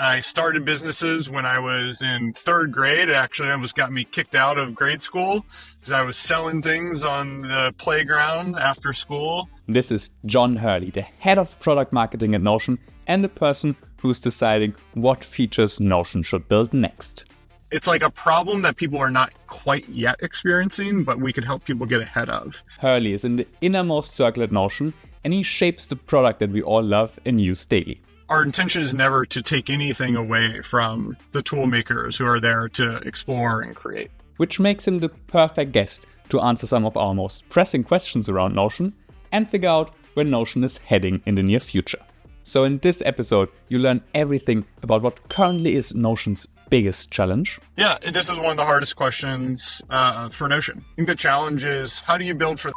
I started businesses when I was in third grade. It actually almost got me kicked out of grade school because I was selling things on the playground after school. This is John Hurley, the head of product marketing at Notion and the person who's deciding what features Notion should build next. It's like a problem that people are not quite yet experiencing, but we could help people get ahead of. Hurley is in the innermost circle at Notion, and he shapes the product that we all love and use daily. Our intention is never to take anything away from the tool makers who are there to explore and create. Which makes him the perfect guest to answer some of our most pressing questions around Notion and figure out where Notion is heading in the near future. So in this episode, you learn everything about what currently is Notion's biggest challenge. Yeah, this is one of the hardest questions for Notion. I think the challenge is, how do you build for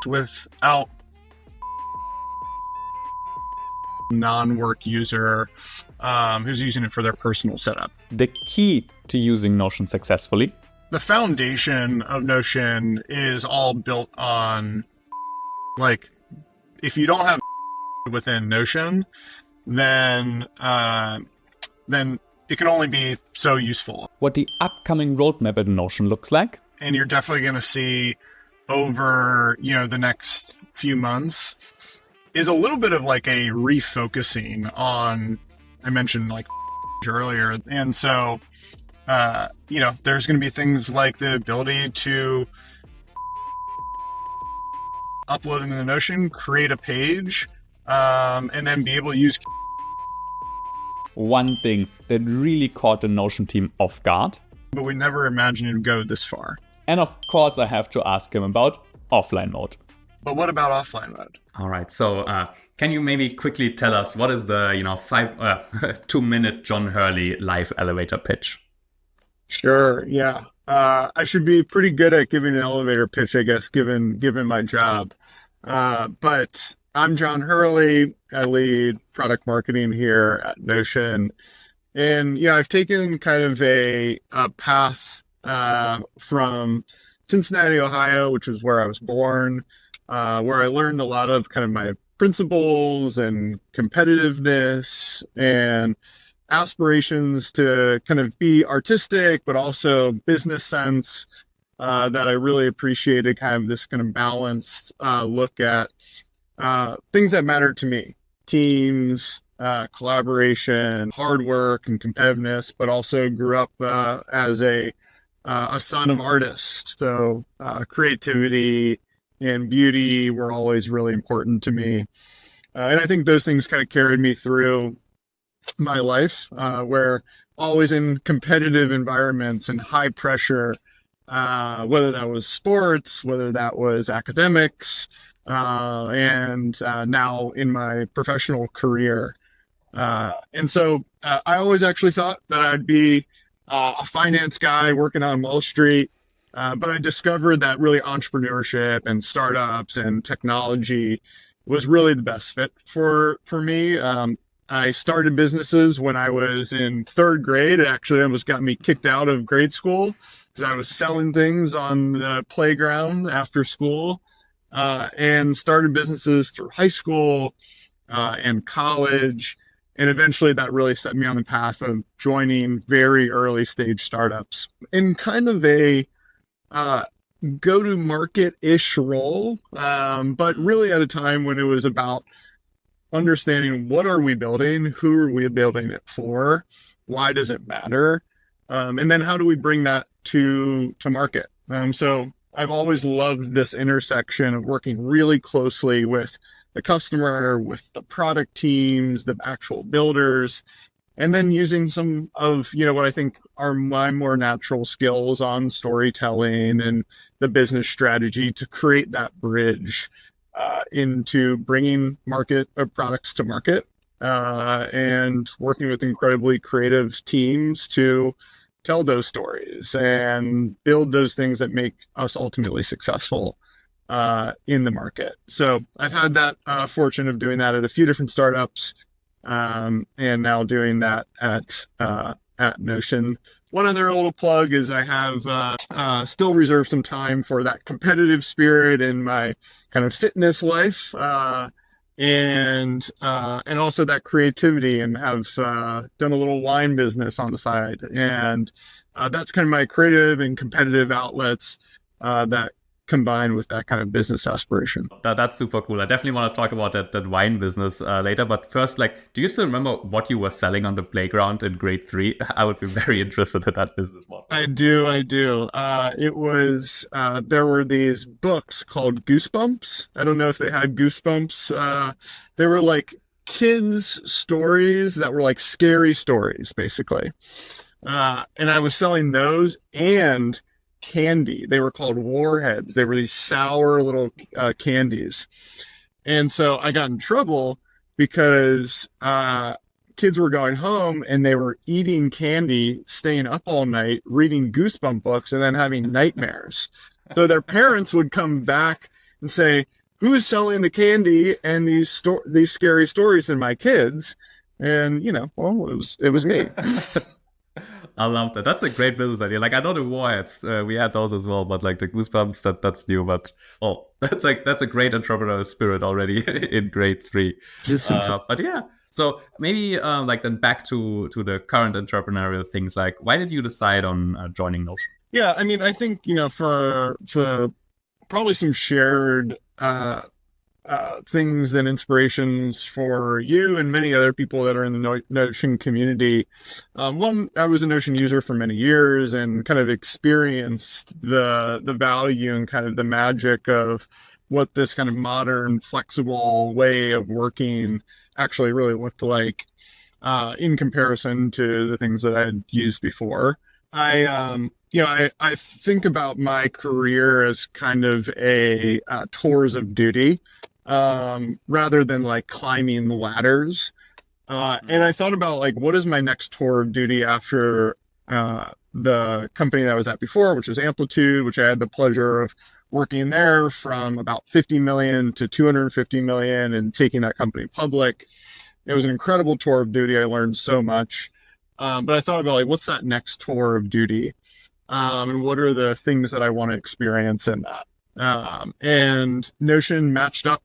without non-work user who's using it for their personal setup? The key to using Notion successfully. The foundation of Notion is all built on, like, if you don't have within Notion, then it can only be so useful. What the upcoming roadmap at Notion looks like. And you're definitely going to see over, the next few months is a little bit of like a refocusing on, I mentioned like earlier. And so, there's going to be things like the ability to upload into Notion, create a page, and then be able to use. One thing that really caught the Notion team off guard. But we never imagined it would go this far. And of course, I have to ask him about offline mode. But what about offline mode? All right. So can you maybe quickly tell us what is the 2-minute John Hurley live elevator pitch? Sure. Yeah. I should be pretty good at giving an elevator pitch, I guess, given my job. But I'm John Hurley. I lead product marketing here at Notion. And, I've taken kind of a path from Cincinnati, Ohio, which is where I was born, where I learned a lot of kind of my principles and competitiveness and aspirations to kind of be artistic, but also business sense, that I really appreciated, kind of this kind of balanced look at things that matter to me: teams, collaboration, hard work, and competitiveness. But also grew up as a son of artists, so creativity and beauty were always really important to me, and I think those things kind of carried me through my life, where always in competitive environments and high pressure, whether that was sports, whether that was academics, and now in my professional career. And so I always actually thought that I'd be a finance guy working on Wall Street, but I discovered that really entrepreneurship and startups and technology was really the best fit for me. I started businesses when I was in third grade. It actually almost got me kicked out of grade school because I was selling things on the playground after school, and started businesses through high school and college. And eventually that really set me on the path of joining very early stage startups in kind of a go-to-market-ish role, but really at a time when it was about understanding what are we building, who are we building it for, why does it matter, and then how do we bring that to market. So I've always loved this intersection of working really closely with the customer, with the product teams, the actual builders, and then using some of, what I think are my more natural skills on storytelling and the business strategy to create that bridge into bringing products to market, and working with incredibly creative teams to tell those stories and build those things that make us ultimately successful in the market. So I've had that fortune of doing that at a few different startups, and now doing that at Notion. One other little plug is I have still reserved some time for that competitive spirit in my kind of fitness life. and also that creativity, and have done a little wine business on the side. And that's kind of my creative and competitive outlets that combine with that kind of business aspiration. That's super cool. I definitely want to talk about that wine business later. But first, like, do you still remember what you were selling on the playground in grade 3? I would be very interested in that business model. I do. It was, there were these books called Goosebumps. I don't know if they had Goosebumps. They were like kids' stories that were like scary stories, basically. And I was selling those and candy. They were called Warheads. They were these sour little candies. And so I got in trouble because kids were going home and they were eating candy, staying up all night, reading Goosebump books, and then having nightmares. So their parents would come back and say, "Who's selling the candy and these scary stories in my kids?" And well, it was me. I love that. That's a great business idea. Like, I know the Warheads, we had those as well, but like the Goosebumps, that's new. But that's a great entrepreneurial spirit already in grade 3. But yeah, so maybe like then back to the current entrepreneurial things. Like, why did you decide on joining Notion? Yeah, I mean, I think for probably some shared things and inspirations for you and many other people that are in the Notion community. One, I was a Notion user for many years and kind of experienced the value and kind of the magic of what this kind of modern, flexible way of working actually really looked like in comparison to the things that I had used before. I think about my career as kind of a tours of duty rather than like climbing the ladders. And I thought about like, what is my next tour of duty after the company that I was at before, which was Amplitude, which I had the pleasure of working there from about 50 million to 250 million and taking that company public. It was an incredible tour of duty. I learned so much. But I thought about like, what's that next tour of duty? And what are the things that I want to experience in that? And Notion matched up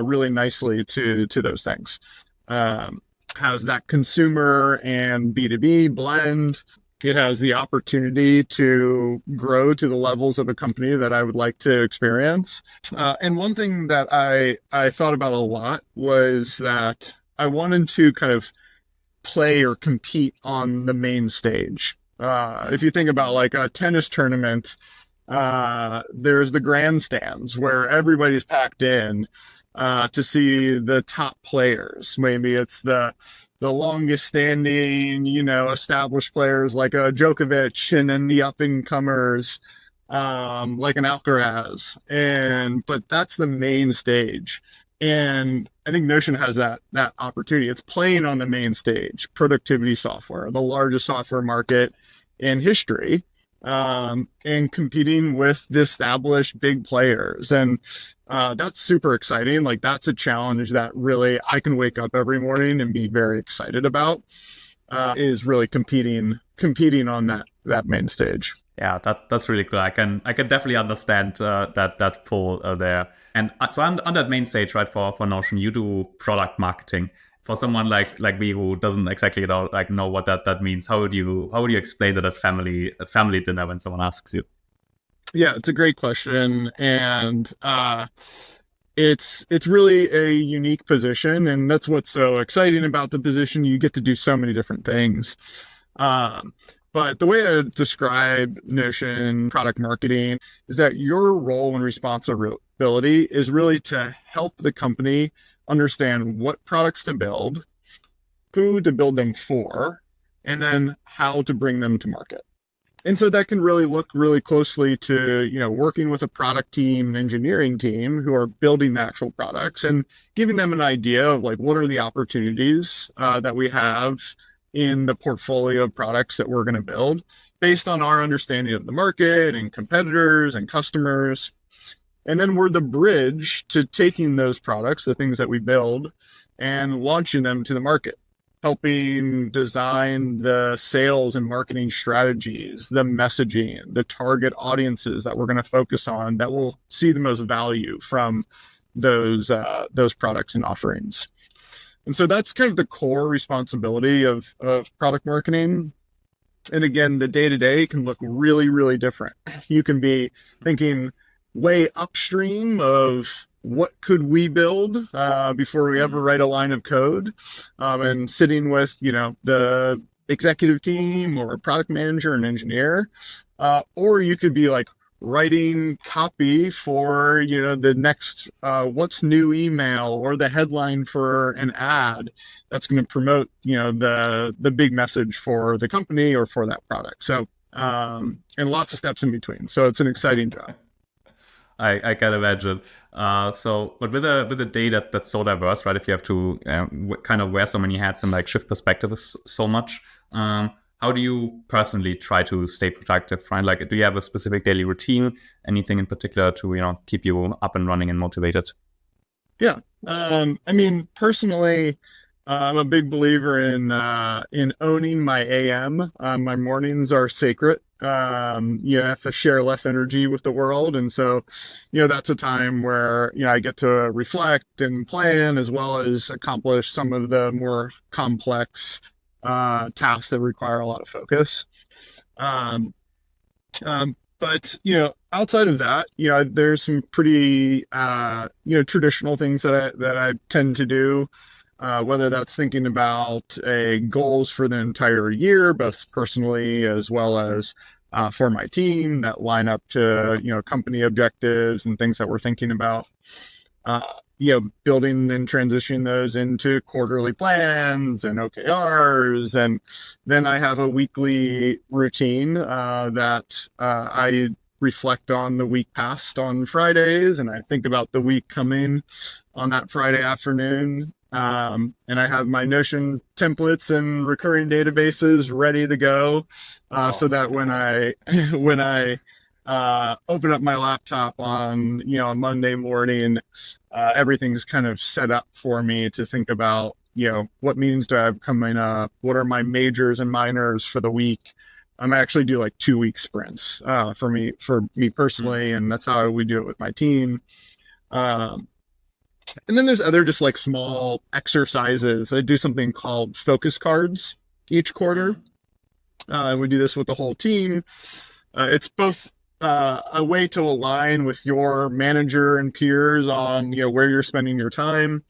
really nicely to those things. Has that consumer and B2B blend. It has the opportunity to grow to the levels of a company that I would like to experience. And one thing that I thought about a lot was that I wanted to kind of play or compete on the main stage. If you think about like a tennis tournament, there's the grandstands where everybody's packed in to see the top players. Maybe it's the longest standing, established players like a Djokovic, and then the up and comers like an Alcaraz. But that's the main stage. And I think Notion has that opportunity. It's playing on the main stage, productivity software, the largest software market in history, and competing with the established big players. And that's super exciting. Like, that's a challenge that really I can wake up every morning and be very excited about, is really competing on that main stage. Yeah, that's really cool. I can definitely understand that pull there. And so on that main stage, right, for Notion, you do product marketing. For someone like me who doesn't exactly know what that means, how would you explain that at family dinner when someone asks you? Yeah, it's a great question, and it's really a unique position, and that's what's so exciting about the position. You get to do so many different things. But the way I describe Notion product marketing is that your role and responsibility is really to help the company understand what products to build, who to build them for, and then how to bring them to market. And so that can really look really closely to, working with a product team, an engineering team who are building the actual products and giving them an idea of like, what are the opportunities that we have in the portfolio of products that we're going to build based on our understanding of the market and competitors and customers. And then we're the bridge to taking those products, the things that we build, and launching them to the market, helping design the sales and marketing strategies, the messaging, the target audiences that we're going to focus on that will see the most value from those products and offerings. And so that's kind of the core responsibility of product marketing. And again, the day-to-day can look really, really different. You can be thinking way upstream of what could we build before we ever write a line of code, and sitting with, the executive team or a product manager and engineer, or you could be like writing copy for, the next what's new email or the headline for an ad that's going to promote, the big message for the company or for that product. So, and lots of steps in between. So it's an exciting job. I can imagine. But with a day that's so diverse, right? If you have to kind of wear so many hats and like shift perspectives so much, how do you personally try to stay productive, right? Like, do you have a specific daily routine? Anything in particular to keep you up and running and motivated? Yeah, personally, I'm a big believer in owning my AM. My mornings are sacred. You have to share less energy with the world, and so that's a time where I get to reflect and plan, as well as accomplish some of the more complex tasks that require a lot of focus. But outside of that, there's some pretty traditional things that I tend to do. Whether that's thinking about goals for the entire year, both personally as well as for my team, that line up to company objectives and things that we're thinking about. Building and transitioning those into quarterly plans and OKRs, and then I have a weekly routine that I reflect on the week past on Fridays, and I think about the week coming on that Friday afternoon. And I have my Notion templates and recurring databases ready to go, so that when I open up my laptop on Monday morning, everything's kind of set up for me to think about what meetings do I have coming up, what are my majors and minors for the week. I actually do like 2-week sprints for me personally, and that's how we do it with my team. And then there's other just like small exercises. I do something called focus cards each quarter. And we do this with the whole team. It's both a way to align with your manager and peers on where you're spending your time,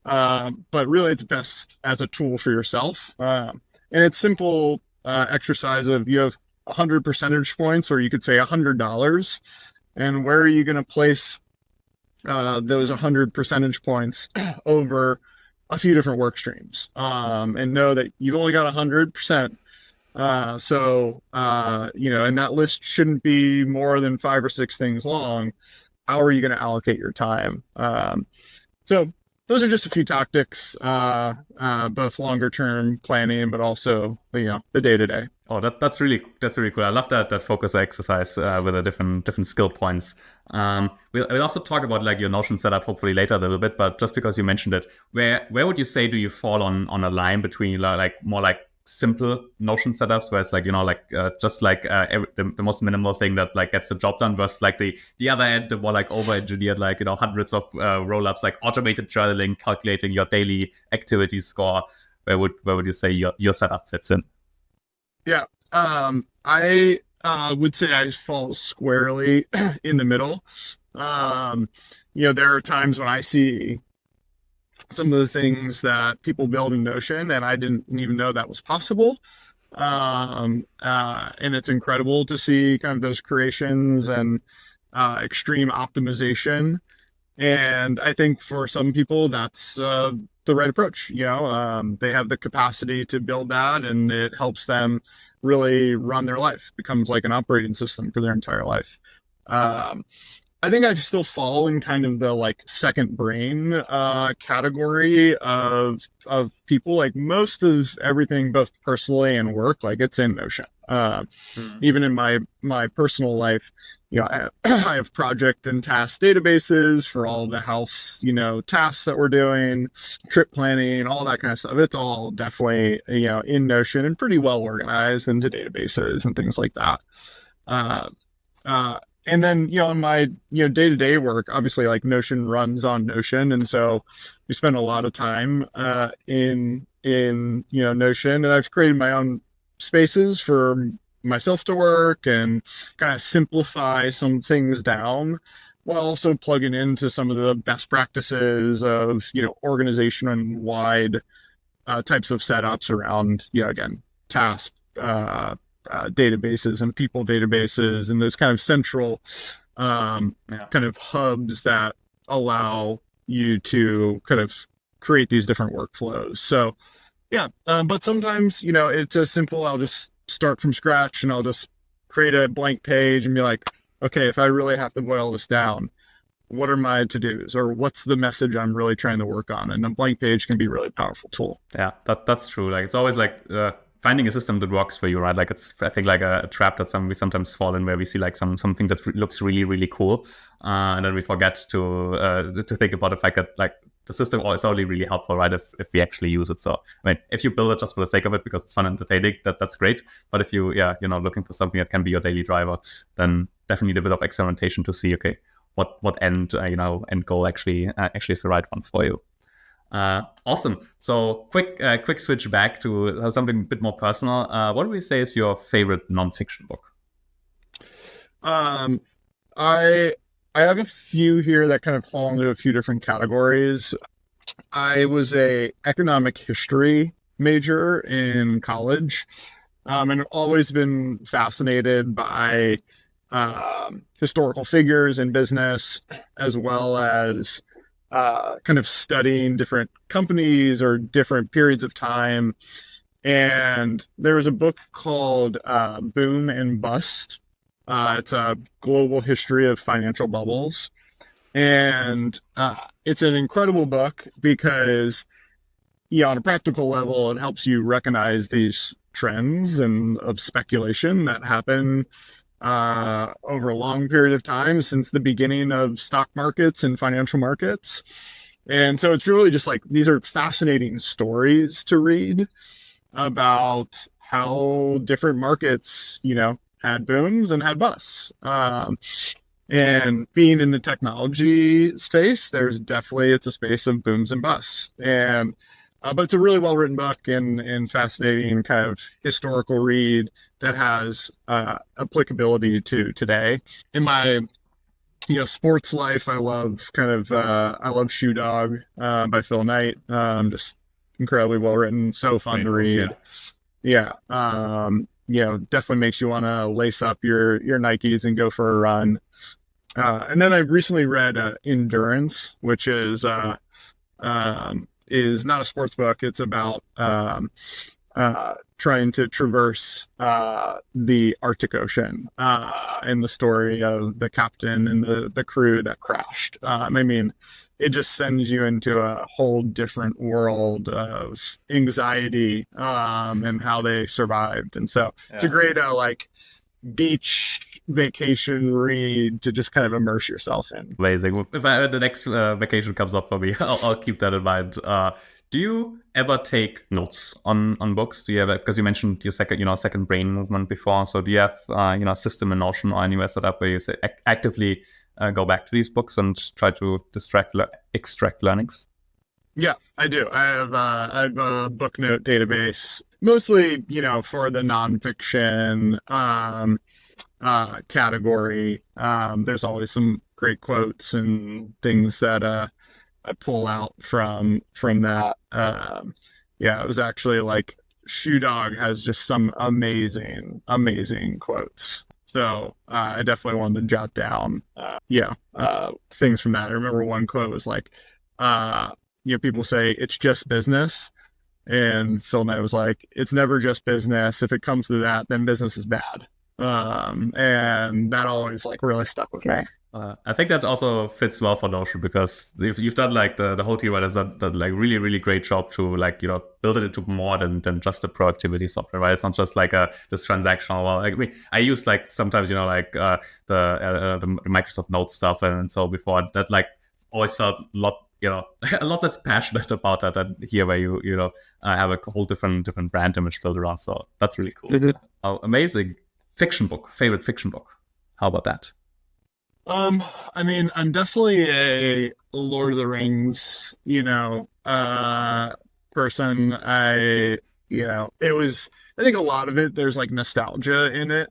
but really it's best as a tool for yourself. And it's simple exercise of you have 100 percentage points, or you could say $100, and where are you going to place those 100 percentage points over a few different work streams, and know that you've only got 100%. And that list shouldn't be more than 5 or 6 things long. How are you going to allocate your time? So those are just a few tactics, both longer term planning, but also, the day to day. Oh, that's really cool. I love that focus exercise with the different skill points. We'll also talk about like your Notion setup hopefully later a little bit, but just because you mentioned it, where would you say do you fall on a line between like more like simple Notion setups, where it's like the most minimal thing that like gets the job done, versus like the other end, the more like over engineered, like hundreds of roll-ups, like automated journaling, calculating your daily activity score? Where would you say your setup fits in? Yeah, I would say I fall squarely in the middle. There are times when I see some of the things that people build in Notion, and I didn't even know that was possible. And it's incredible to see kind of those creations and extreme optimization. And I think for some people, that's the right approach. They have the capacity to build that, and it helps them really run their life. It becomes like an operating system for their entire life. I think I still fall in kind of the like second brain category of people. Like most of everything, both personally and work, like it's in Notion. Even in my personal life, I have project and task databases for all the house, tasks that we're doing, trip planning, all that kind of stuff. It's all definitely, in Notion and pretty well organized into databases and things like that. And then, in my, day-to-day work, obviously like Notion runs on Notion. And so we spend a lot of time in Notion, and I've created my own spaces for myself to work and kind of simplify some things down while also plugging into some of the best practices of, organization-wide types of setups around, again, task, databases and people databases and those kind of central kind of hubs that allow you to kind of create these different workflows. So but sometimes, it's as simple, I'll just start from scratch and I'll just create a blank page and be like, okay, if I really have to boil this down, what are my to-dos, or what's the message I'm really trying to work on? And a blank page can be a really powerful tool. Yeah, that's true. Like, it's always like finding a system that works for you, right? Like, it's, I think, like a trap that we sometimes fall in, where we see like something that looks really, really cool, and then we forget to think about the fact that like the system is only really helpful, right, if we actually use it. So I mean, if you build it just for the sake of it because it's fun and entertaining, that's great. But if you're looking for something that can be your daily driver, then definitely need a bit of experimentation to see, okay, what end goal actually is the right one for you. Awesome. So quick switch back to something a bit more personal. What would you say is your favorite nonfiction book? I have a few here that kind of fall into a few different categories. I was a economic history major in college, and I've always been fascinated by historical figures in business, as well as kind of studying different companies or different periods of time. And there was a book called Boom and Bust. It's a global history of financial bubbles. And it's an incredible book because, on a practical level, it helps you recognize these trends and of speculation that happen over a long period of time since the beginning of stock markets and financial markets. And so it's really just like, these are fascinating stories to read about how different markets, had booms and had busts. And being in the technology space, it's a space of booms and busts. And but it's a really well-written book and fascinating kind of historical read that has applicability to today. In my sports life, I love Shoe Dog by Phil Knight. Just incredibly well-written, so fun to read. Yeah. Definitely makes you want to lace up your Nikes and go for a run. And then I recently read Endurance, which is not a sports book. It's about trying to traverse the Arctic Ocean and the story of the captain and the crew that crashed. I mean, it just sends you into a whole different world of anxiety and how they survived. And so it's a great beach vacation read to just kind of immerse yourself in. Amazing. If the next vacation comes up for me, I'll keep that in mind. Do you ever take notes on books? Do you ever, because you mentioned your second brain movement before, so do you have a system in Notion or anywhere set up where you say actively go back to these books and try to extract learnings? Yeah, I do. I have a book note database, mostly, for the nonfiction category. There's always some great quotes and things that I pull out from that. It was actually like Shoe Dog has just some amazing quotes. So I definitely wanted to jot down things from that. I remember one quote was like, people say it's just business. And Phil Knight was like, it's never just business. If it comes to that, then business is bad. And that always really stuck with me. I think that also fits well for Notion because you've done the whole team has done really, really great job to build it into more than just a productivity software, right? It's not just this transactional. I use sometimes the Microsoft Notes stuff and so before that always felt a lot less passionate about that than here where you have a whole different brand image built around. So that's really cool. Oh, amazing. Favorite fiction book. How about that? I mean, I'm definitely a Lord of the Rings, person. It was, I think a lot of it, there's like nostalgia in it,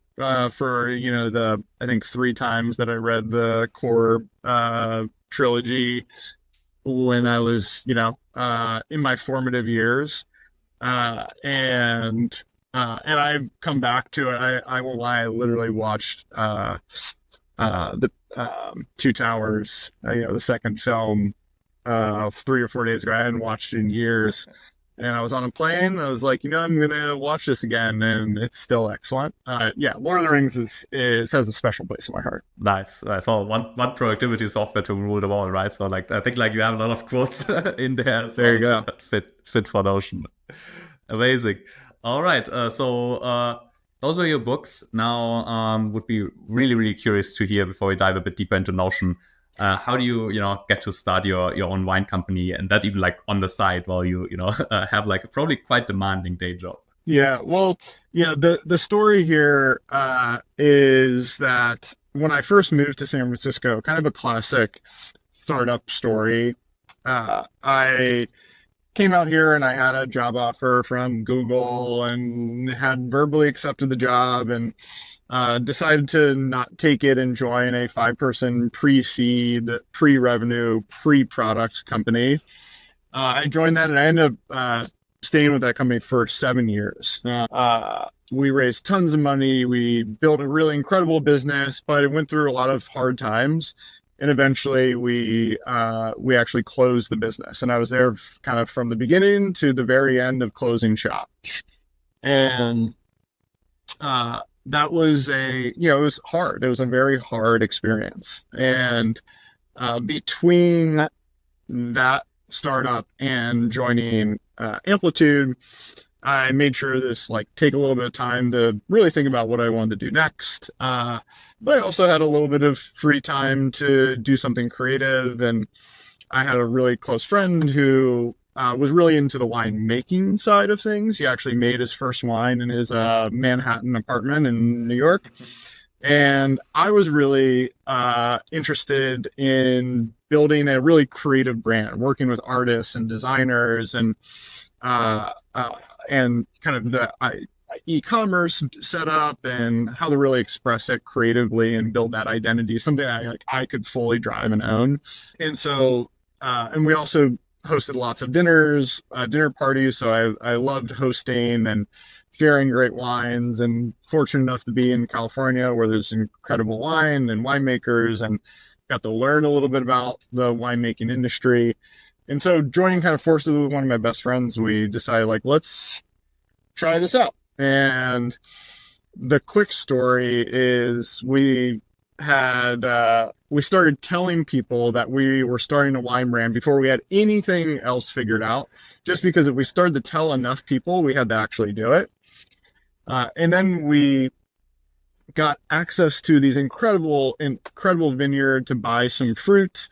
for, I think 3 times that I read the core, trilogy when I was, in my formative years. And I've come back to it. I will lie, I literally watched, the Two Towers, the second film, 3 or 4 days ago. I hadn't watched it in years, and I was on a plane. I was like, I'm gonna watch this again, and it's still excellent. Yeah, Lord of the Rings is has a special place in my heart. Nice, nice. Well, one productivity software to rule them all, right? So like I think like you have a lot of quotes in there as There well you go. that fit for Notion. Amazing. All right. So those were your books. Now would be really really curious to hear before we dive a bit deeper into Notion. How do you get to start your own wine company, and that even like on the side while you have like a probably quite demanding day job? Yeah, well, the story here, is that when I first moved to San Francisco, kind of a classic startup story. I came out here and I had a job offer from Google and had verbally accepted the job, and decided to not take it and join a 5-person pre-seed, pre-revenue, pre-product company. I joined that and I ended up, staying with that company for 7 years. We raised tons of money. We built a really incredible business, but it went through a lot of hard times. And eventually, we actually closed the business, and I was there kind of from the beginning to the very end of closing shop. And that was it was hard. It was a very hard experience. And between that startup and joining, Amplitude, I made sure this like take a little bit of time to really think about what I wanted to do next. But I also had a little bit of free time to do something creative, and I had a really close friend who, was really into the wine making side of things. He actually made his first wine in his, Manhattan apartment in New York. And I was really, interested in building a really creative brand, working with artists and designers, uh, uh, and kind of the e-commerce setup and how to really express it creatively and build that identity, something I could fully drive and own. And so, and we also hosted lots of dinner parties. So I loved hosting and sharing great wines, and fortunate enough to be in California where there's incredible wine and winemakers, and got to learn a little bit about the winemaking industry. And so joining kind of forces with one of my best friends, we decided like, let's try this out. And the quick story is we started telling people that we were starting a wine brand before we had anything else figured out, just because if we started to tell enough people, we had to actually do it. And then we got access to these incredible vineyard to buy some fruit.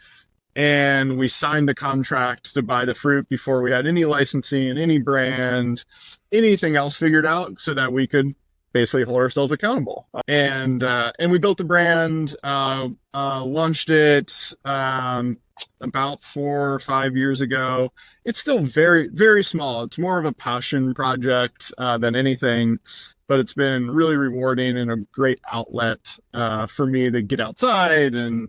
And we signed a contract to buy the fruit before we had any licensing, any brand, anything else figured out, so that we could basically hold ourselves accountable. And we built the brand, launched it, about 4 or 5 years ago. It's still very, very small. It's more of a passion project, than anything, but it's been really rewarding and a great outlet, for me to get outside and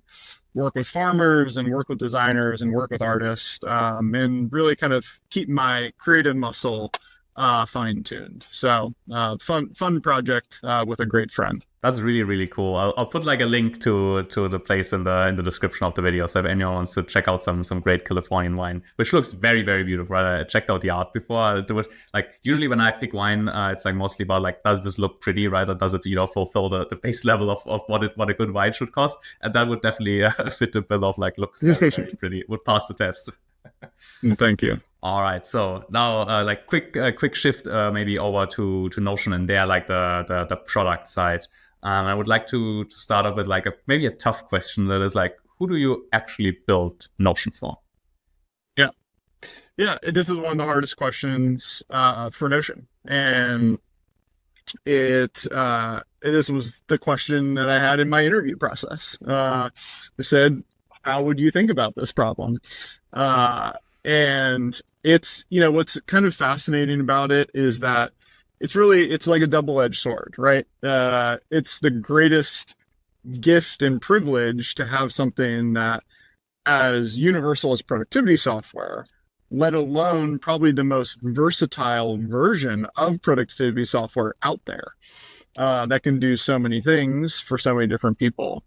work with farmers and work with designers and work with artists, and really kind of keep my creative muscle, fine-tuned. So fun project, with a great friend. That's really really cool. I'll put like a link to the place in the description of the video, so if anyone wants to check out some great Californian wine, which looks very very beautiful. Right? I checked out the art before. It was like usually when I pick wine, it's like mostly about like, does this look pretty, right, or does it fulfill the base level of what a good wine should cost? And that would definitely fit the bill of like, looks very, very pretty. Would pass the test. Thank you. All right, so now like quick shift, maybe over to Notion and there like the product side. I would like to start off with like maybe a tough question that is like, who do you actually build Notion for? Yeah, this is one of the hardest questions, for Notion. And This was the question that I had in my interview process. I said, how would you think about this problem? And it's, what's kind of fascinating about it is that it's like a double-edged sword, right? It's the greatest gift and privilege to have something that as universal as productivity software, let alone probably the most versatile version of productivity software out there, that can do so many things for so many different people.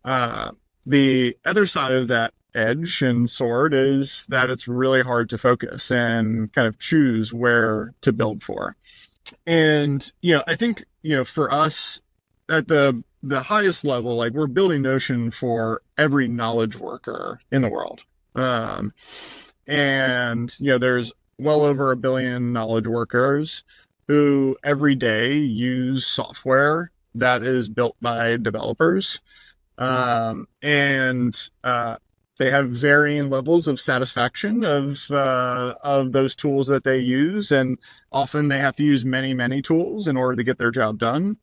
The other side of that edge and sword is that it's really hard to focus and kind of choose where to build for. And, I think, for us at the highest level, like we're building Notion for every knowledge worker in the world. And, there's well over 1 billion knowledge workers who every day use software that is built by developers. They have varying levels of satisfaction of those tools that they use, and often they have to use many, many tools in order to get their job done.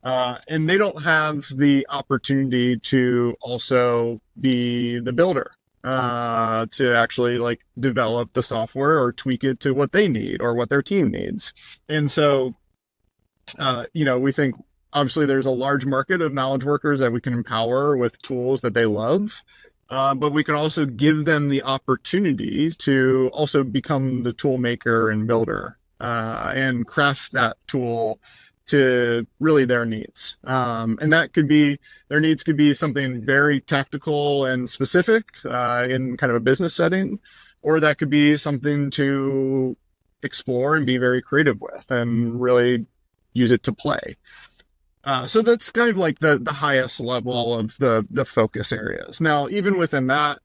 And they don't have the opportunity to also be the builder, to actually like develop the software or tweak it to what they need or what their team needs. And so, we think obviously there's a large market of knowledge workers that we can empower with tools that they love. But we can also give them the opportunity to also become the tool maker and builder, and craft that tool to really their needs. And that could be, their needs could be something very tactical and specific, in kind of a business setting, or that could be something to explore and be very creative with and really use it to play. So that's kind of like the highest level of the focus areas. Now, even within that,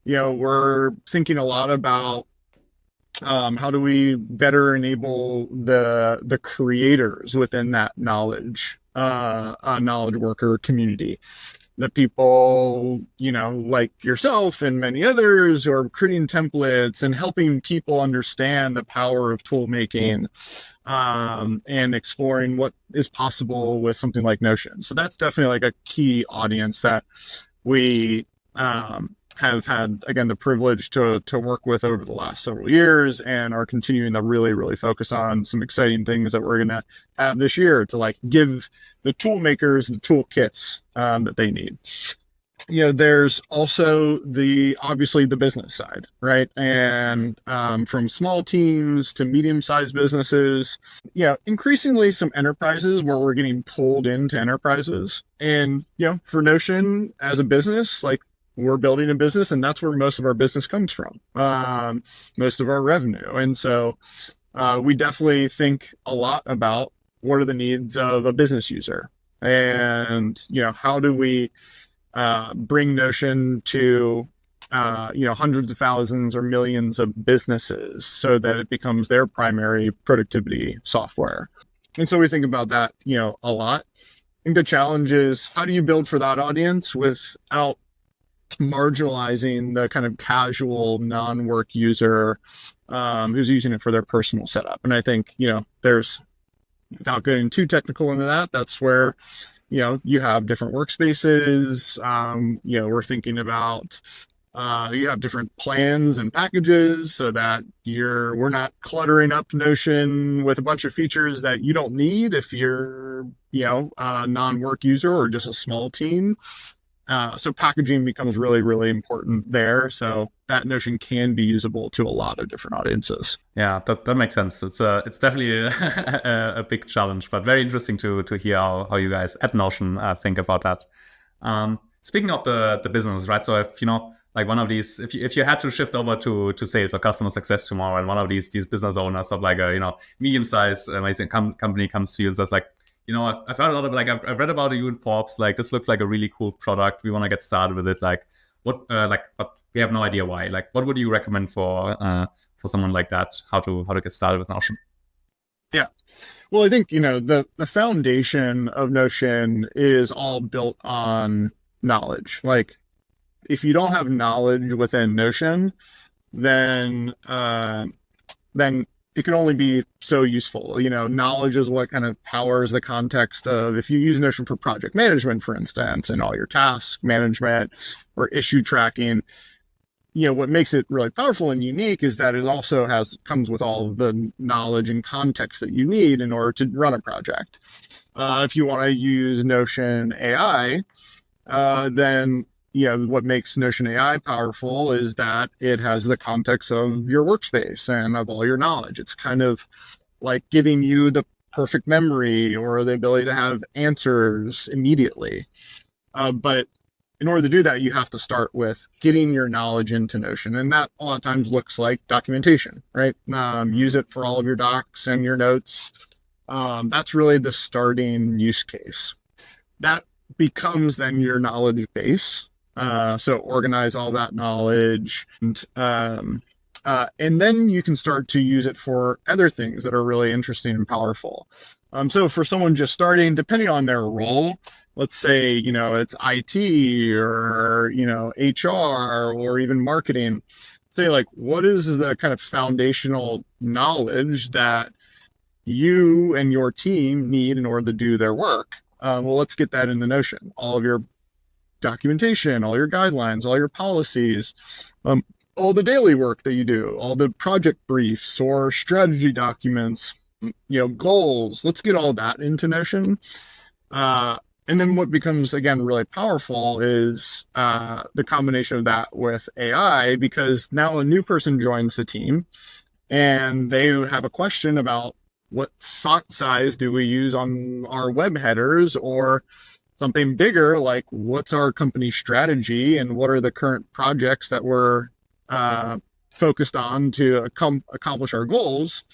we're thinking a lot about how do we better enable the creators within that knowledge worker community, the people, like yourself and many others who are creating templates and helping people understand the power of tool making, and exploring what is possible with something like Notion. So that's definitely like a key audience that we have had, again, the privilege to work with over the last several years, and are continuing to really, really focus on some exciting things that we're going to have this year to like give the tool makers the toolkits that they need. There's also obviously the business side, right? And from small teams to medium-sized businesses, increasingly some enterprises where we're getting pulled into enterprises. And, for Notion as a business, like we're building a business, and that's where most of our business comes from, most of our revenue. And so we definitely think a lot about what are the needs of a business user, and, how do we bring Notion to, hundreds of thousands or millions of businesses so that it becomes their primary productivity software. And so we think about that, a lot. I think the challenge is, how do you build for that audience without marginalizing the kind of casual non-work user, who's using it for their personal setup? And I think, there's, without getting too technical into that, that's where, you have different workspaces. We're thinking about, you have different plans and packages so that we're not cluttering up Notion with a bunch of features that you don't need if you're, a non-work user or just a small team. So packaging becomes really, really important there. So that Notion can be usable to a lot of different audiences. Yeah, that makes sense. It's definitely a big challenge, but very interesting to hear how you guys at Notion think about that. Speaking of the business, right? So if like one of these, if you had to shift over to sales or customer success tomorrow, and one of these business owners of like a medium-sized amazing company comes to you and says like, I've heard a lot of I've read about you in Forbes. Like, this looks like a really cool product. We want to get started with it. Like, what? But we have no idea why. Like, what would you recommend for someone like that? How to get started with Notion? Yeah, well, I think the foundation of Notion is all built on knowledge. Like, if you don't have knowledge within Notion, then it can only be so useful. Knowledge is what kind of powers the context of, if you use Notion for project management, for instance, and all your task management or issue tracking, what makes it really powerful and unique is that it also comes with all of the knowledge and context that you need in order to run a project. If you want to use Notion AI, then what makes Notion AI powerful is that it has the context of your workspace and of all your knowledge. It's kind of like giving you the perfect memory or the ability to have answers immediately. But in order to do that, you have to start with getting your knowledge into Notion. And that a lot of times looks like documentation, right? Use it for all of your docs and your notes. That's really the starting use case. That becomes then your knowledge base. So organize all that knowledge, and then you can start to use it for other things that are really interesting and powerful. So for someone just starting, depending on their role, let's say, it's IT or, HR or even marketing, say like, what is the kind of foundational knowledge that you and your team need in order to do their work? Well, let's get that into Notion. All of your documentation, all your guidelines, all your policies, all the daily work that you do, all the project briefs or strategy documents, goals. Let's get all that into Notion. And then what becomes, again, really powerful is the combination of that with AI, because now a new person joins the team and they have a question about what font size do we use on our web headers, or something bigger like what's our company strategy and what are the current projects that we're focused on to accomplish our goals.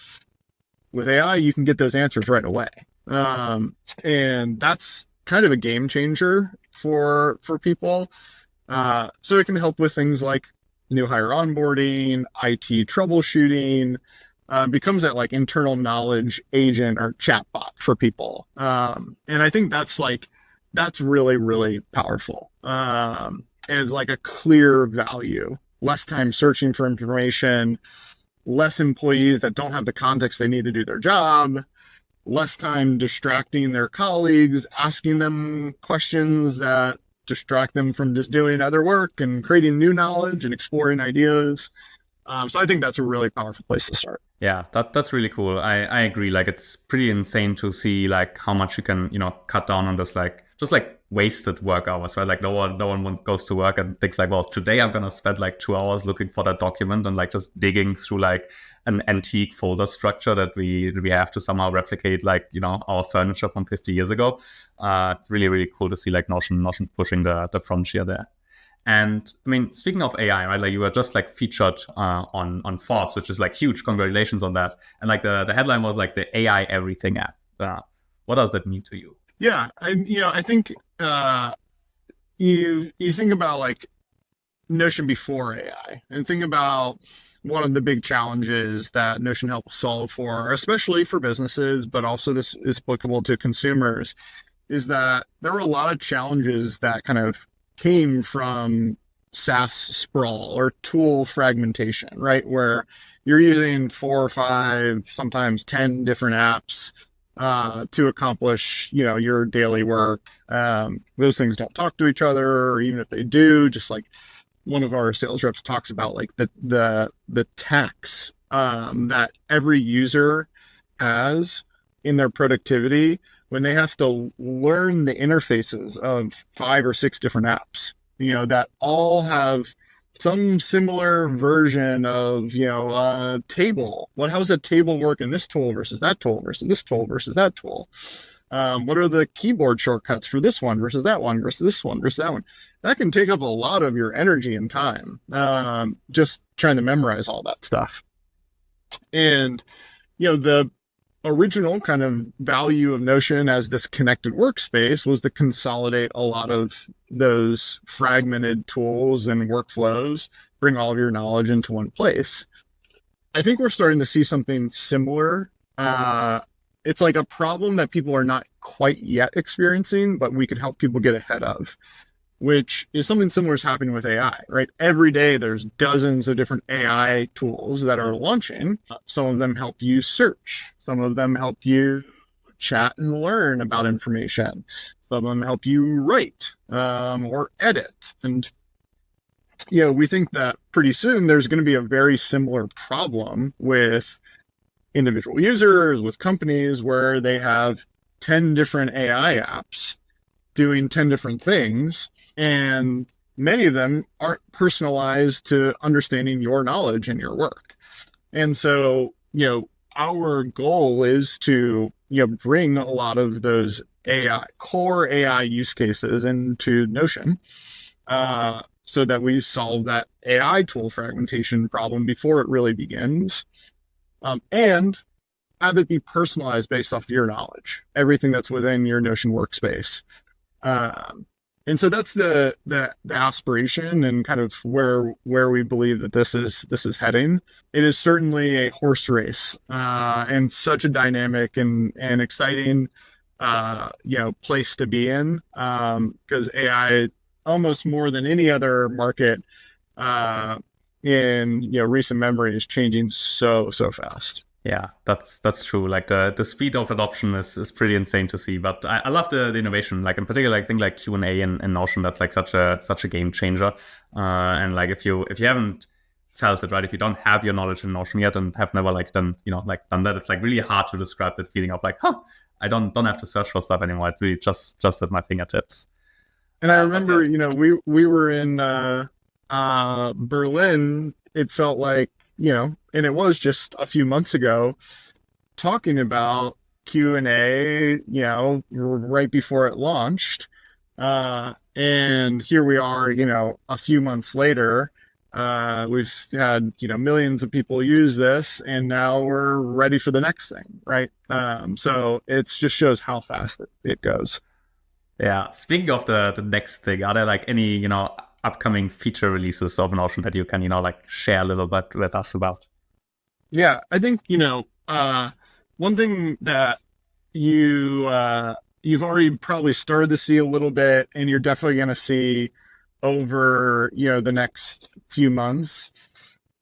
With AI, you can get those answers right away. And that's kind of a game changer for people. So it can help with things like new hire onboarding, IT troubleshooting, becomes that like internal knowledge agent or chatbot for people. And I think that's really, really powerful. And it's like a clear value, less time searching for information, less employees that don't have the context they need to do their job, less time distracting their colleagues, asking them questions that distract them from just doing other work and creating new knowledge and exploring ideas. So I think that's a really powerful place to start. Yeah, that's really cool. I agree. Like, it's pretty insane to see like how much you can, cut down on this, like just like wasted work hours, right? Like no one goes to work and thinks like, well, today I'm gonna spend like 2 hours looking for that document and like just digging through like an antique folder structure that we have to somehow replicate, like, our furniture from 50 years ago. It's really, really cool to see like Notion pushing the frontier there. And I mean, speaking of AI, right? Like, you were just like featured on Forbes, which is like huge. Congratulations on that. And like the headline was like the AI everything app. What does that mean to you? Yeah, I think you think about like Notion before AI, and think about one of the big challenges that Notion helps solve for, especially for businesses, but also this is applicable to consumers, is that there were a lot of challenges that kind of came from SaaS sprawl or tool fragmentation, right? Where you're using 4 or 5, sometimes 10 different apps to accomplish, your daily work. Those things don't talk to each other, or even if they do, just like one of our sales reps talks about, like the tax that every user has in their productivity when they have to learn the interfaces of 5 or 6 different apps, that all have some similar version of, a table. How does a table work in this tool versus that tool versus this tool versus that tool? What are the keyboard shortcuts for this one versus that one versus this one versus that one? That can take up a lot of your energy and time, just trying to memorize all that stuff. And, the original kind of value of Notion as this connected workspace was to consolidate a lot of those fragmented tools and workflows, bring all of your knowledge into one place. I think we're starting to see something similar. It's like a problem that people are not quite yet experiencing, but we could help people get ahead of. which is something similar is happening with AI, right? Every day there's dozens of different AI tools that are launching. Some of them help you search. Some of them help you chat and learn about information. Some of them help you write or edit. And, we think that pretty soon there's going to be a very similar problem with individual users, with companies where they have 10 different AI apps doing 10 different things, and many of them aren't personalized to understanding your knowledge and your work. And so, our goal is to, bring a lot of those core AI use cases into Notion, so that we solve that AI tool fragmentation problem before it really begins, and have it be personalized based off of your knowledge, everything that's within your Notion workspace. And so that's the aspiration and kind of where we believe that this is heading. It is certainly a horse race, and such a dynamic and exciting place to be in, because AI, almost more than any other market in recent memory, is changing so fast. Yeah, that's true. Like the speed of adoption is pretty insane to see. But I love the innovation. Like in particular, I think like Q&A and Notion, that's like such a game changer. And like if you haven't felt it, right, if you don't have your knowledge in Notion yet and have never done that, it's like really hard to describe that feeling of like, I don't have to search for stuff anymore. It's really just at my fingertips. And I remember, we were in Berlin. It felt like, and it was just a few months ago, talking about Q&A, right before it launched. And here we are, a few months later, we've had, millions of people use this, and now we're ready for the next thing, right? So it just shows how fast it goes. Yeah. Speaking of the next thing, are there like any, upcoming feature releases of Notion that you can, share a little bit with us about? Yeah, I think, one thing that you've already probably started to see a little bit, and you're definitely going to see over, the next few months,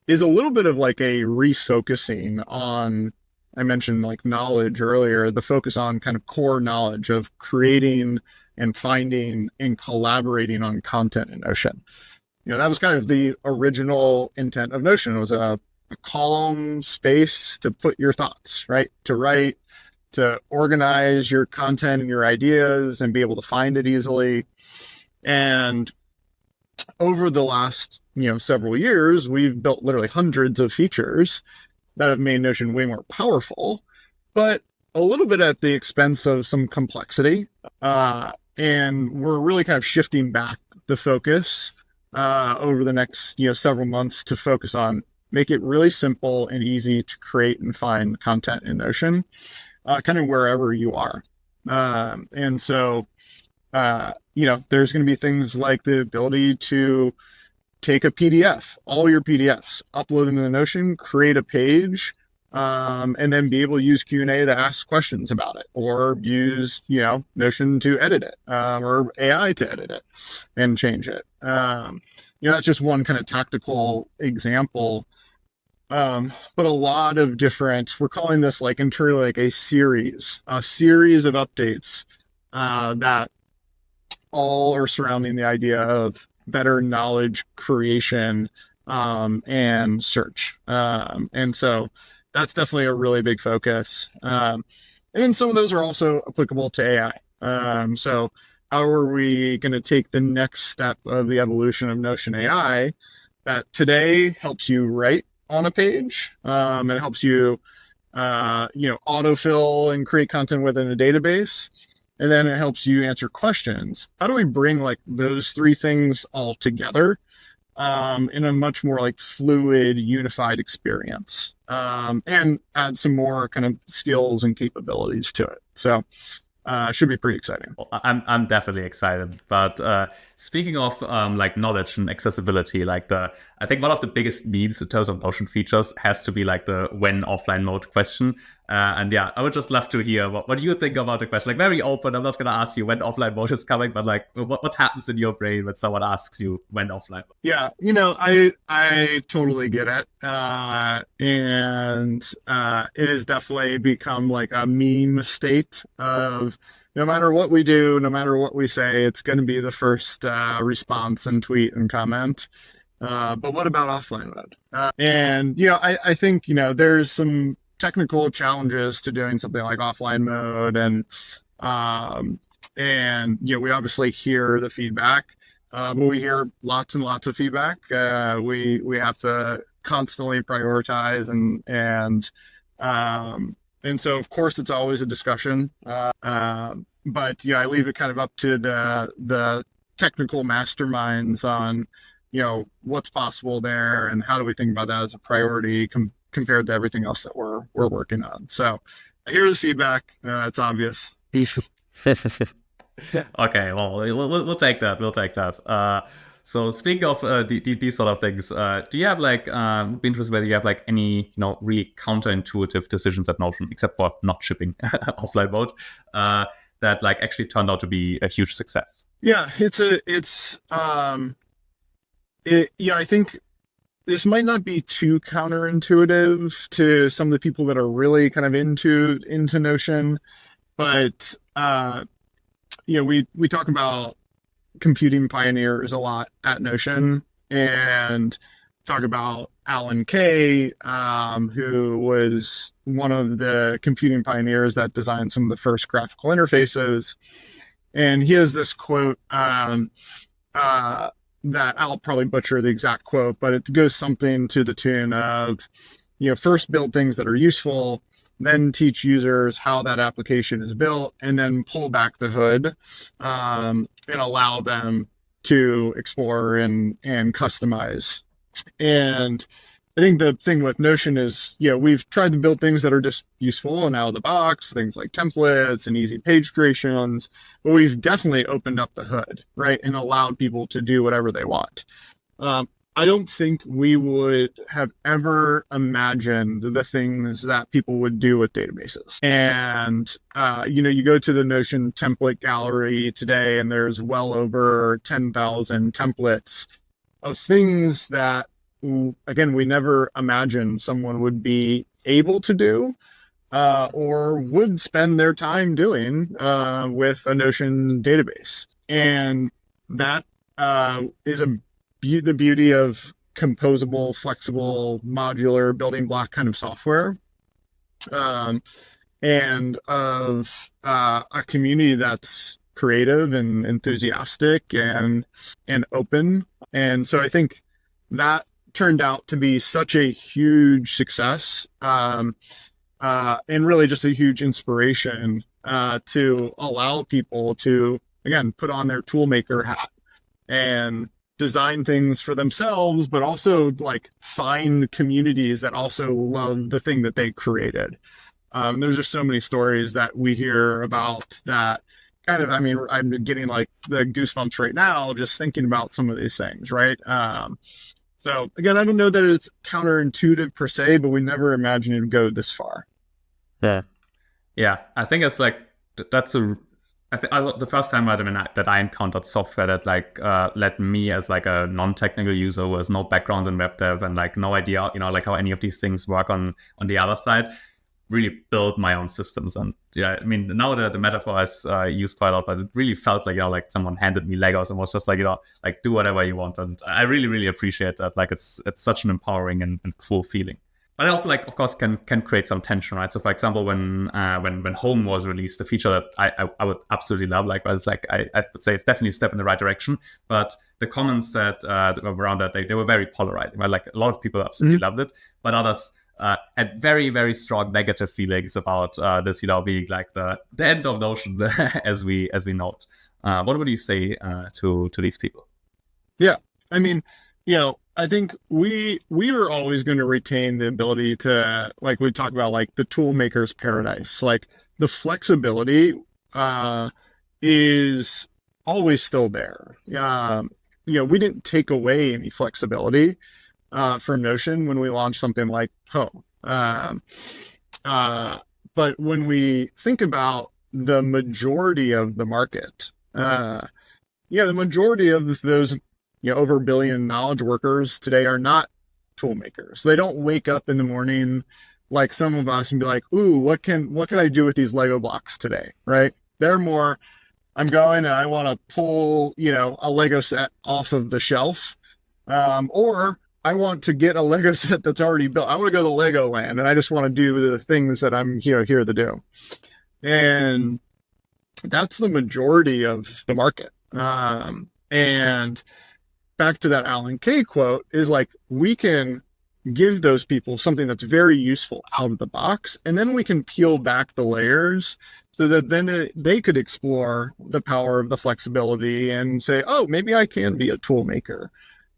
is a little bit of like a refocusing on, I mentioned like knowledge earlier, the focus on kind of core knowledge of creating and finding and collaborating on content in Notion. That was kind of the original intent of Notion. It was a calm space to put your thoughts, right? To write, to organize your content and your ideas and be able to find it easily. And over the last, several years, we've built literally hundreds of features that have made Notion way more powerful, but a little bit at the expense of some complexity. And we're really kind of shifting back the focus over the next, several months to focus on make it really simple and easy to create and find content in Notion, kind of wherever you are. And so, there's going to be things like the ability to take a PDF, all your PDFs, upload into the Notion, create a page, and then be able to use Q&A to ask questions about it, or use, Notion to edit it, or AI to edit it and change it. That's just one kind of tactical example. But a lot of different, we're calling this like internally like a series of updates that all are surrounding the idea of better knowledge creation and search. And so that's definitely a really big focus. And then some of those are also applicable to AI. So how are we going to take the next step of the evolution of Notion AI that today helps you write on a page, and it helps you, autofill and create content within a database, and then it helps you answer questions. How do we bring like those three things all together in a much more like fluid, unified experience, and add some more kind of skills and capabilities to it? So should be pretty exciting. I'm definitely excited. But speaking of like knowledge and accessibility, I think one of the biggest memes in terms of Notion features has to be like the when offline mode question. And yeah, I would just love to hear what you think about the question. Like very open. I'm not going to ask you when offline mode is coming, but like what happens in your brain when someone asks you when offline mode? Yeah, I totally get it. And it has definitely become like a meme state of no matter what we do, no matter what we say, it's going to be the first response and tweet and comment. But what about offline mode? And I think there's some technical challenges to doing something like offline mode, and we obviously hear the feedback. But we hear lots and lots of feedback. We have to constantly prioritize and so of course it's always a discussion. But I leave it kind of up to the technical masterminds on what's possible there and how do we think about that as a priority compared to everything else that we're working on. So I hear the feedback. It's obvious. Okay, well, we'll take that. We'll take that. So speaking of these sort of things, do you have like, be interested whether you have like any, really counterintuitive decisions at Notion, except for not shipping offline mode, that like actually turned out to be a huge success? Yeah, I think this might not be too counterintuitive to some of the people that are really kind of into Notion, but we talk about computing pioneers a lot at Notion, and talk about Alan Kay, who was one of the computing pioneers that designed some of the first graphical interfaces. And he has this quote that I'll probably butcher the exact quote, but it goes something to the tune of, first build things that are useful, then teach users how that application is built, and then pull back the hood and allow them to explore and customize. And I think the thing with Notion is, we've tried to build things that are just useful and out of the box, things like templates and easy page creations, but we've definitely opened up the hood, right, and allowed people to do whatever they want. I don't think we would have ever imagined the things that people would do with databases. And, you go to the Notion template gallery today, and there's well over 10,000 templates of things that, again, we never imagined someone would be able to do or would spend their time doing with a Notion database. And that is the beauty of composable, flexible, modular building block kind of software, and of a community that's creative and enthusiastic and open. And so I think that turned out to be such a huge success, and really just a huge inspiration to allow people to, again, put on their toolmaker hat and design things for themselves, but also like find communities that also love the thing that they created. There's just so many stories that we hear about that kind of, I'm getting like the goosebumps right now just thinking about some of these things, right? So again, I don't know that it's counterintuitive per se, but we never imagined it would go this far. Yeah, I think it's like the first time that I encountered software that like let me as like a non-technical user who has no background in web dev and like no idea, like how any of these things work on the other side, really build my own systems. And yeah, now the metaphor is used quite a lot, but it really felt like, like someone handed me Legos and was just like, like do whatever you want. And I really, really appreciate that. Like it's such an empowering and cool feeling. But it also, like, of course, can create some tension, right? So, for example, when Home was released, the feature that I would absolutely love, I would say it's definitely a step in the right direction. But the comments that were around that, they were very polarizing, right? Like a lot of people absolutely loved it, but others had very, very strong negative feelings about this, being like the end of Notion as we know it. What would you say to these people? Yeah, I think we are always going to retain the ability to, like we talk about, like the tool maker's paradise, like the flexibility is always still there. We didn't take away any flexibility from Notion when we launched something like Home. But when we think about the majority of the market, the majority of those, over a billion knowledge workers today are not tool makers. They don't wake up in the morning like some of us and be like, "Ooh, what can I do with these Lego blocks today?" Right? They're more, I'm going and I want to pull, a Lego set off of the shelf, or I want to get a Lego set that's already built. I want to go to Lego land and I just want to do the things that I'm here to do. And that's the majority of the market. And back to that Alan Kay quote is like, we can give those people something that's very useful out of the box, and then we can peel back the layers so that then they could explore the power of the flexibility and say, oh, maybe I can be a tool maker.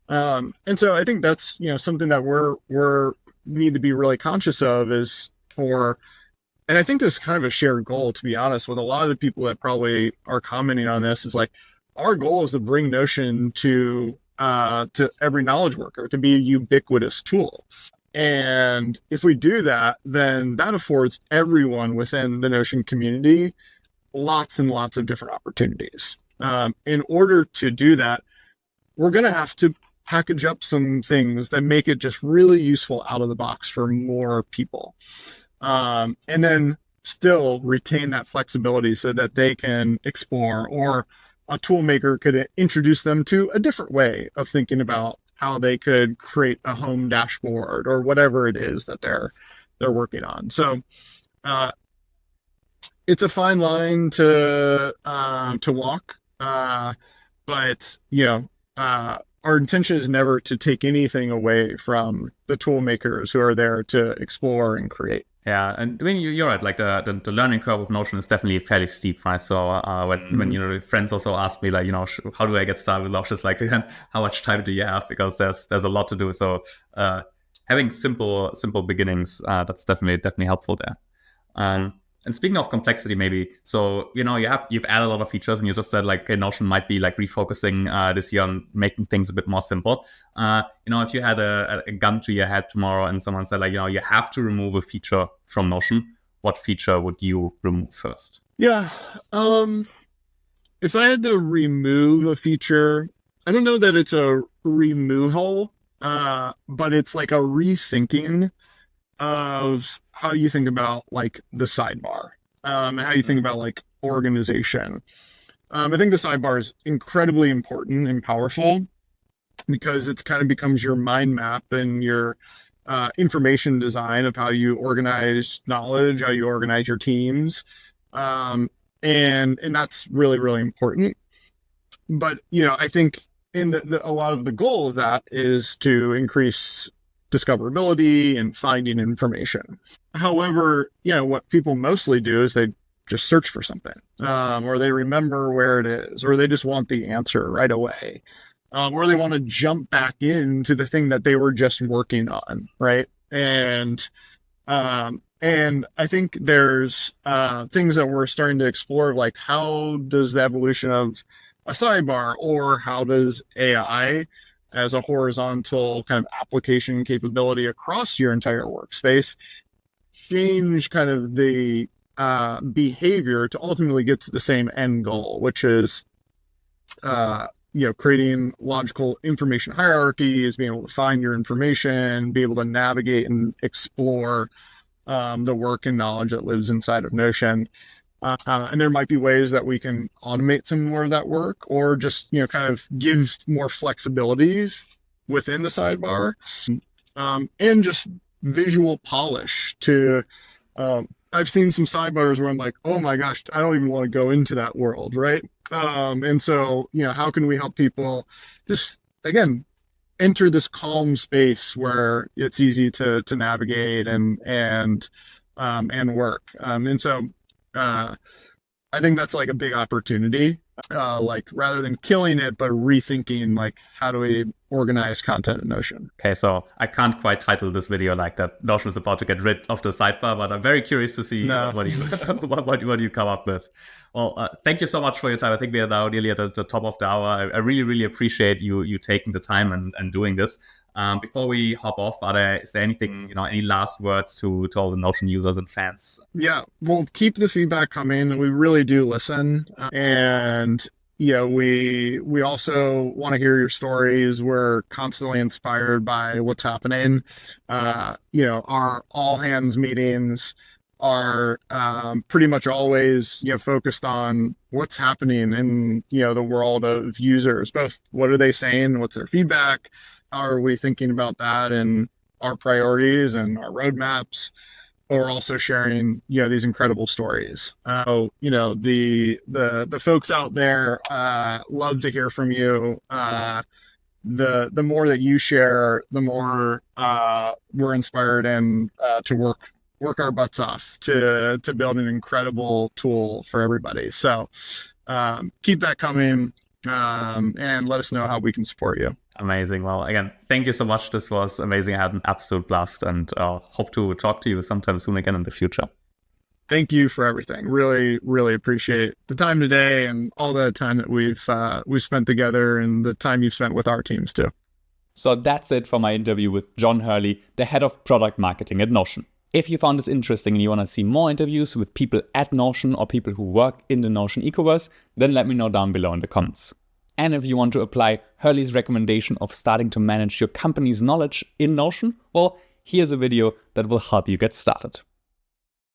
And so I think that's, something that we're need to be really conscious of and I think this is kind of a shared goal, to be honest, with a lot of the people that probably are commenting on this, is like, our goal is to bring Notion to every knowledge worker, to be a ubiquitous tool. And if we do that, then that affords everyone within the Notion community lots and lots of different opportunities. In order to do that, we're going to have to package up some things that make it just really useful out of the box for more people. And then still retain that flexibility so that they can explore, or a tool maker could introduce them to a different way of thinking about how they could create a home dashboard or whatever it is that they're working on. So it's a fine line to walk, but our intention is never to take anything away from the tool makers who are there to explore and create. Yeah, and I mean, you're right. Like the learning curve of Notion is definitely fairly steep, right? So when friends also ask me, like, how do I get started with Notion? It's like, how much time do you have? Because there's a lot to do. So having simple beginnings, that's definitely helpful there. And speaking of complexity, maybe, so you've added a lot of features, and you just said, like, okay, Notion might be like refocusing this year on making things a bit more simple. If you had a gun to your head tomorrow and someone said, like, you have to remove a feature from Notion, what feature would you remove first? Yeah. If I had to remove a feature, I don't know that it's a removal, but it's like a rethinking of how you think about, like, the sidebar, and how you think about, like, organization. I think the sidebar is incredibly important and powerful because it's kind of becomes your mind map and your information design of how you organize knowledge, how you organize your teams. And that's really, really important. But, I think a lot of the goal of that is to increase discoverability and finding information. However, what people mostly do is they just search for something, or they remember where it is, or they just want the answer right away, or they want to jump back into the thing that they were just working on, right? And I think there's things that we're starting to explore, like, how does the evolution of a sidebar, or how does AI as a horizontal kind of application capability across your entire workspace change kind of the behavior to ultimately get to the same end goal, which is creating logical information hierarchies, being able to find your information, be able to navigate and explore the work and knowledge that lives inside of Notion. And there might be ways that we can automate some more of that work, or just, kind of give more flexibility within the sidebar, and just visual polish to, I've seen some sidebars where I'm like, oh my gosh, I don't even want to go into that world. Right. And so, how can we help people just, again, enter this calm space where it's easy to navigate and work. And so, I think that's like a big opportunity like rather than killing it, but rethinking like how do we organize content in Notion. Okay, so I can't quite title this video like that. Notion is about to get rid of the sidebar, but I'm very curious to see what you what you come up with. Well, thank you so much for your time. I think we are now nearly at the top of the hour. I really, really appreciate you taking the time and doing this. Before we hop off, is there anything, any last words to all the Notion users and fans? Yeah, well, keep the feedback coming. We really do listen. And we also want to hear your stories. We're constantly inspired by what's happening. Our all hands meetings are pretty much always focused on what's happening in the world of users. Both what are they saying, what's their feedback, how are we thinking about that and our priorities and our roadmaps, or also sharing these incredible stories. The folks out there love to hear from you. The more that you share, the more we're inspired and to work our butts off to build an incredible tool for everybody. So keep that coming and let us know how we can support you. Amazing. Well, again, thank you so much. This was amazing. I had an absolute blast and hope to talk to you sometime soon again in the future. Thank you for everything. Really, really appreciate the time today and all the time that we've spent together and the time you've spent with our teams too. So that's it for my interview with John Hurley, the head of product marketing at Notion. If you found this interesting and you want to see more interviews with people at Notion or people who work in the Notion ecoverse, then let me know down below in the comments. And if you want to apply Hurley's recommendation of starting to manage your company's knowledge in Notion, well, here's a video that will help you get started.